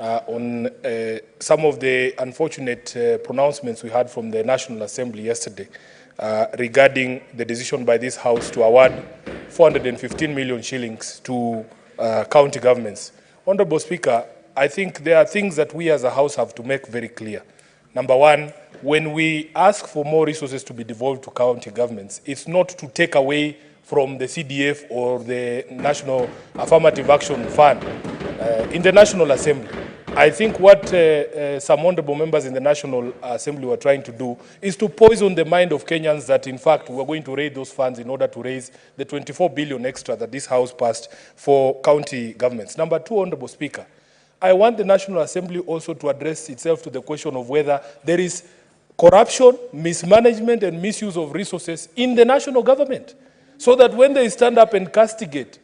on some of the unfortunate pronouncements we had from the National Assembly yesterday regarding the decision by this House to award 415 million shillings to county governments. Honorable Speaker, I think there are things that we as a House have to make very clear. Number one, when we ask for more resources to be devolved to county governments, it's not to take away from the CDF or the National Affirmative Action Fund in the National Assembly. I think what some honorable members in the National Assembly were trying to do is to poison the mind of Kenyans that, in fact, we're going to raise those funds in order to raise the 24 billion extra that this House passed for county governments. Number two, Honorable Speaker, I want the National Assembly also to address itself to the question of whether there is corruption, mismanagement, and misuse of resources in the national government. So that when they stand up and castigate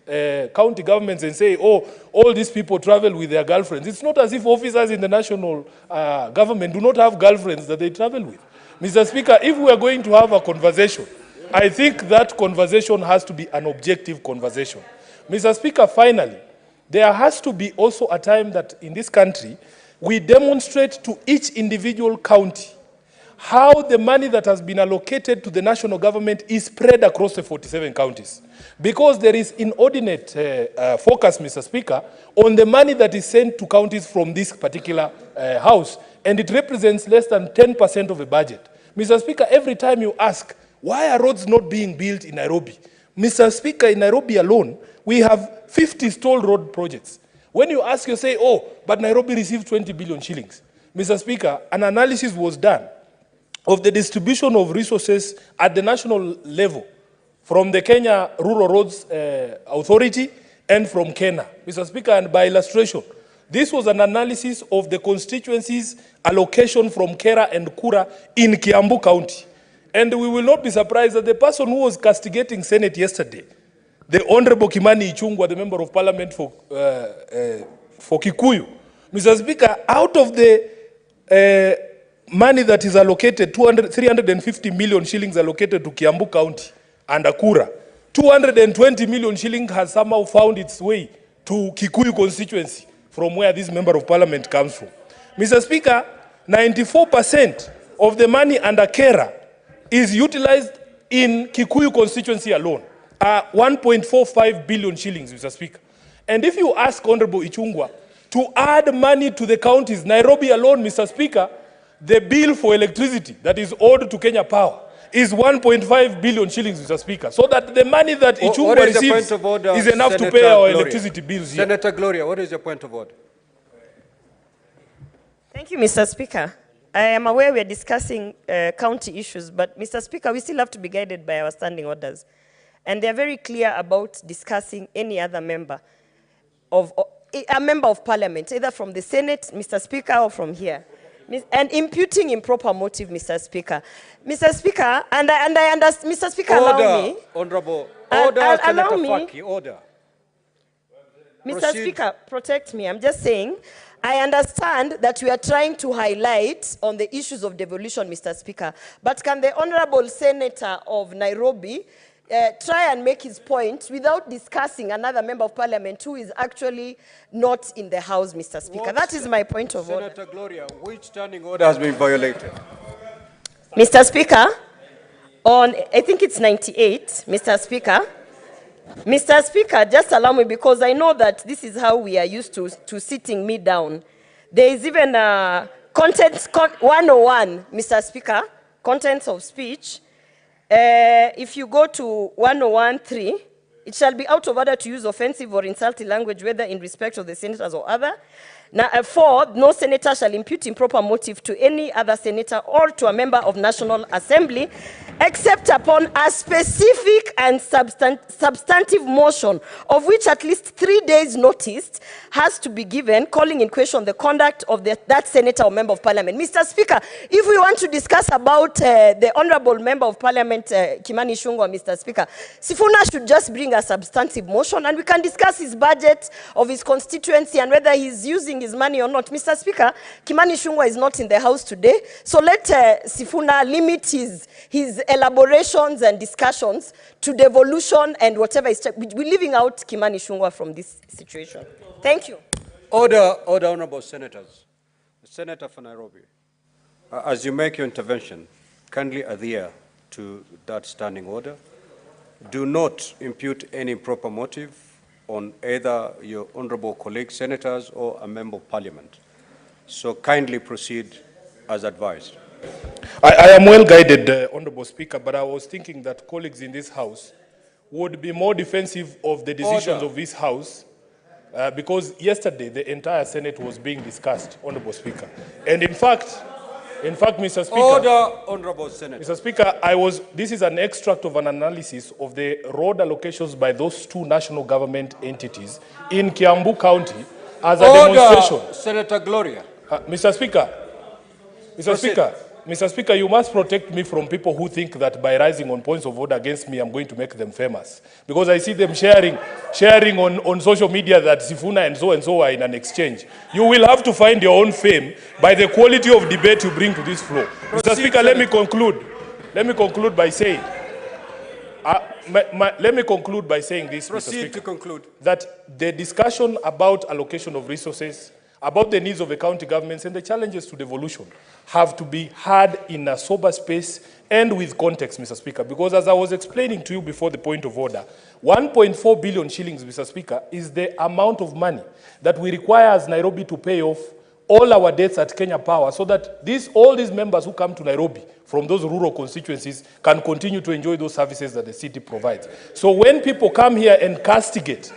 county governments and say, oh, all these people travel with their girlfriends, it's not as if officers in the national government do not have girlfriends that they travel with. Mr. Speaker, if we are going to have a conversation, I think that conversation has to be an objective conversation. Mr. Speaker, finally, there has to be also a time that in this country, we demonstrate to each individual county how the money that has been allocated to the national government is spread across the 47 counties. Because there is inordinate focus, Mr. Speaker, on the money that is sent to counties from this particular House, and it represents less than 10% of the budget. Mr. Speaker, every time you ask, why are roads not being built in Nairobi? Mr. Speaker, in Nairobi alone, we have 50 stalled road projects. When you ask, you say, oh, but Nairobi received 20 billion shillings. Mr. Speaker, an analysis was done of the distribution of resources at the national level from the Kenya Rural Roads Authority and from Kenya. Mr. Speaker, and by illustration, this was an analysis of the constituencies allocation from Kera and Kura in Kiambu County. And we will not be surprised that the person who was castigating Senate yesterday, the Honorable Kimani Ichungwa, the Member of Parliament for Kikuyu, Mr. Speaker, out of the money that is allocated, 350 million shillings allocated to Kiambu County and Akura, 220 million shillings has somehow found its way to Kikuyu constituency from where this Member of Parliament comes from. Mr. Speaker, 94% of the money under Kera is utilized in Kikuyu constituency alone, 1.45 billion shillings, Mr. Speaker. And if you ask Honorable Ichungwa to add money to the counties, Nairobi alone, Mr. Speaker, the bill for electricity that is owed to Kenya Power is 1.5 billion shillings, Mr. Speaker. So that the money that Ichungwa receives is enough Senator to pay our electricity bills here. Senator Gloria, what is your point of order? Thank you, Mr. Speaker. I am aware we are discussing county issues, but Mr. Speaker, we still have to be guided by our standing orders. And they are very clear about discussing any other member of, a member of parliament, either from the Senate, Mr. Speaker, or from here. And imputing improper motive, Mr. Speaker. Mr. Speaker, and I understand, Mr. Speaker, order, allow me. Honorable, order, allow Senator me. Faki, order. Mr. Proceed. Speaker, protect me. I'm just saying, I understand that we are trying to highlight on the issues of devolution, Mr. Speaker. But can the Honorable Senator of Nairobi try and make his point without discussing another member of parliament who is actually not in the House, Mr. Speaker? That is my point of order. Senator Gloria, which standing order has been violated? Mr. Speaker, on, I think it's 98, Mr. Speaker. Mr. Speaker, just allow me, because I know that this is how we are used to sitting me down. There is even content 101, Mr. Speaker, contents of speech. If you go to 101.3, it shall be out of order to use offensive or insulting language, whether in respect of the senators or other. Now, 4, no senator shall impute improper motive to any other senator or to a member of National Assembly, except upon a specific and substantive motion, of which at least 3 days' notice has to be given, calling in question the conduct of that senator or member of parliament. Mr. Speaker, if we want to discuss about the Honorable Member of Parliament, Kimani Ichungwa, Mr. Speaker, Sifuna should just bring a substantive motion and we can discuss his budget of his constituency and whether he's using his money or not. Mr. Speaker, Kimani Ichungwa is not in the House today, so let Sifuna limit his elaborations and discussions to devolution and whatever is. We're leaving out Kimani Ichungwa from this situation. Thank you. Order, honorable senators. The Senator for Nairobi, as you make your intervention, kindly adhere to that standing order. Do not impute any improper motive on either your honorable colleague senators or a member of parliament. So kindly proceed as advised. I am well guided, Honorable Speaker, but I was thinking that colleagues in this House would be more defensive of the decisions of this House because yesterday the entire Senate was being discussed, Honorable Speaker. And in fact, Mr. Speaker. Order, honorable senator. Mr. Speaker, this is an extract of an analysis of the road allocations by those two national government entities in Kiambu County as a demonstration. Senator Gloria. Mr. Speaker, you must protect me from people who think that by rising on points of order against me, I'm going to make them famous. Because I see them sharing on social media that Sifuna and so are in an exchange. You will have to find your own fame by the quality of debate you bring to this floor. Mr. Speaker, let me conclude by saying, let me conclude by saying this, Mr. Speaker, to conclude. That the discussion about allocation of resources, about the needs of the county governments and the challenges to devolution have to be had in a sober space and with context, Mr. Speaker, because as I was explaining to you before the point of order, 1.4 billion shillings, Mr. Speaker, is the amount of money that we require as Nairobi to pay off all our debts at Kenya Power so that all these members who come to Nairobi from those rural constituencies can continue to enjoy those services that the city provides. So when people come here and castigate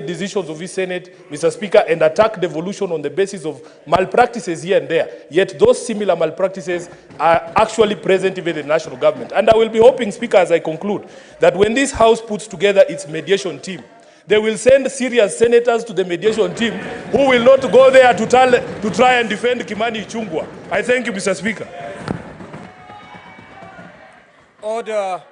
decisions of this Senate, Mr. Speaker, and attack devolution on the basis of malpractices here and there, yet those similar malpractices are actually present even in the national government. And I will be hoping, Speaker, as I conclude, that when this House puts together its mediation team, they will send serious senators to the mediation team who will not go there to try and defend Kimani Ichungwa. I thank you, Mr. Speaker. Order.